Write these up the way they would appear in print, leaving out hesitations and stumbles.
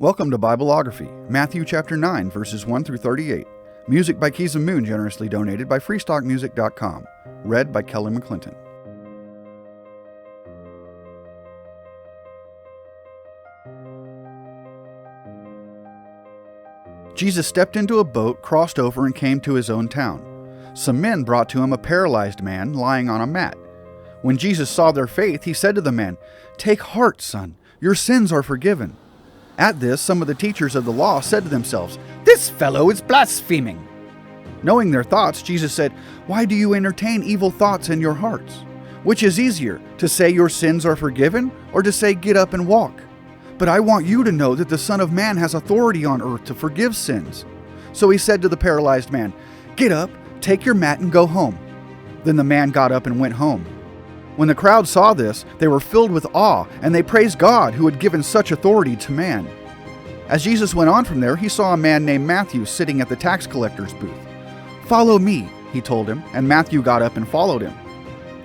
Welcome to Bibleography, Matthew chapter 9, verses 1 through 38. Music by Keys of Moon, generously donated by freestockmusic.com. Read by Kelly McClinton. Jesus stepped into a boat, crossed over, and came to his own town. Some men brought to him a paralyzed man lying on a mat. When Jesus saw their faith, he said to the man, "Take heart, son, your sins are forgiven." At this, some of the teachers of the law said to themselves, "This fellow is blaspheming." Knowing their thoughts, Jesus said, "Why do you entertain evil thoughts in your hearts? Which is easier, to say your sins are forgiven, or to say get up and walk? But I want you to know that the Son of Man has authority on earth to forgive sins." So he said to the paralyzed man, "Get up, take your mat and go home." Then the man got up and went home. When the crowd saw this, they were filled with awe, and they praised God who had given such authority to man. As Jesus went on from there, he saw a man named Matthew sitting at the tax collector's booth. "Follow me," he told him, and Matthew got up and followed him.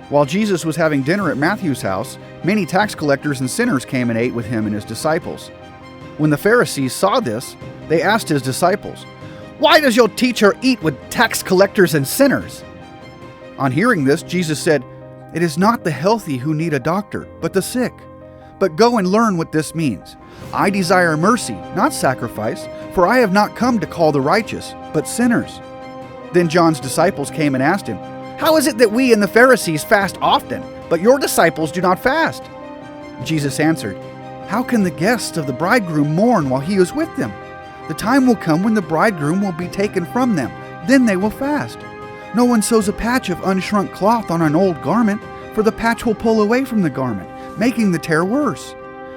While Jesus was having dinner at Matthew's house, many tax collectors and sinners came and ate with him and his disciples. When the Pharisees saw this, they asked his disciples, "Why does your teacher eat with tax collectors and sinners?" On hearing this, Jesus said, "It is not the healthy who need a doctor, but the sick. But go and learn what this means. I desire mercy, not sacrifice, for I have not come to call the righteous, but sinners." Then John's disciples came and asked him, "How is it that we and the Pharisees fast often, but your disciples do not fast?" Jesus answered, "How can the guests of the bridegroom mourn while he is with them? The time will come when the bridegroom will be taken from them. Then they will fast. No one sews a patch of unshrunk cloth on an old garment, for the patch will pull away from the garment, making the tear worse.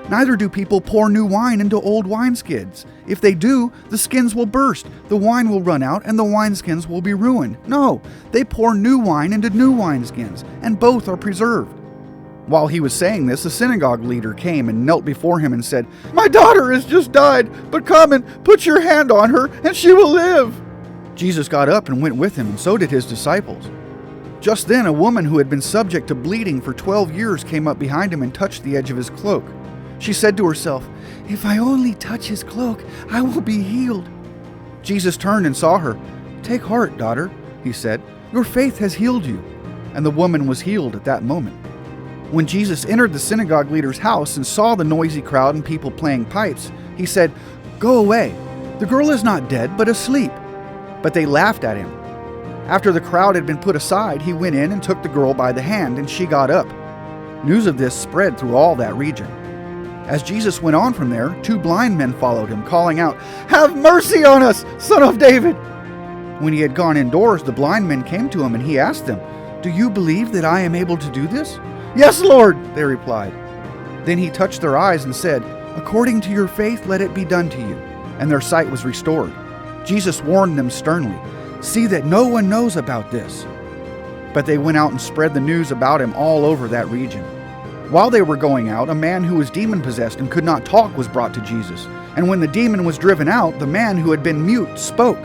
Neither do people pour new wine into old wineskins. If they do, the skins will burst, the wine will run out, and the wineskins will be ruined. No, they pour new wine into new wineskins, and both are preserved." While he was saying this, a synagogue leader came and knelt before him and said, "My daughter has just died, but come and put your hand on her, and she will live." Jesus got up and went with him, and so did his disciples. Just then, a woman who had been subject to bleeding for 12 years came up behind him and touched the edge of his cloak. She said to herself, "If I only touch his cloak, I will be healed." Jesus turned and saw her. "Take heart, daughter," he said. "Your faith has healed you." And the woman was healed at that moment. When Jesus entered the synagogue leader's house and saw the noisy crowd and people playing pipes, he said, "Go away. The girl is not dead, but asleep." But they laughed at him. After the crowd had been put aside, he went in and took the girl by the hand, and she got up. News of this spread through all that region. As Jesus went on from there, 2 blind men followed him, calling out, "Have mercy on us, Son of David!" When he had gone indoors, the blind men came to him, and he asked them, "Do you believe that I am able to do this?" "Yes, Lord," they replied. Then he touched their eyes and said, "According to your faith, let it be done to you." And their sight was restored. Jesus warned them sternly, "See that no one knows about this." But they went out and spread the news about him all over that region. While they were going out, a man who was demon-possessed and could not talk was brought to Jesus. And when the demon was driven out, the man who had been mute spoke.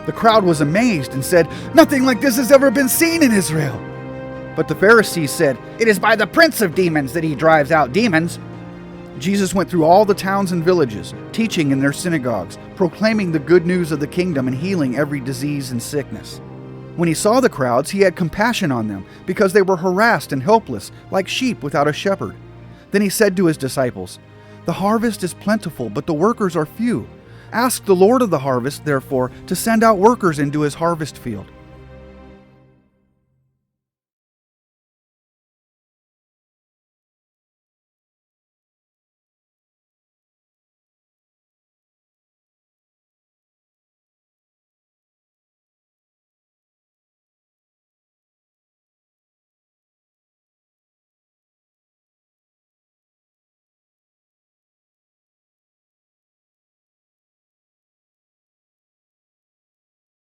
The crowd was amazed and said, "Nothing like this has ever been seen in Israel." But the Pharisees said, "It is by the prince of demons that he drives out demons." Jesus went through all the towns and villages, teaching in their synagogues, proclaiming the good news of the kingdom and healing every disease and sickness. When he saw the crowds, he had compassion on them, because they were harassed and helpless, like sheep without a shepherd. Then he said to his disciples, "The harvest is plentiful, but the workers are few. Ask the Lord of the harvest, therefore, to send out workers into his harvest field."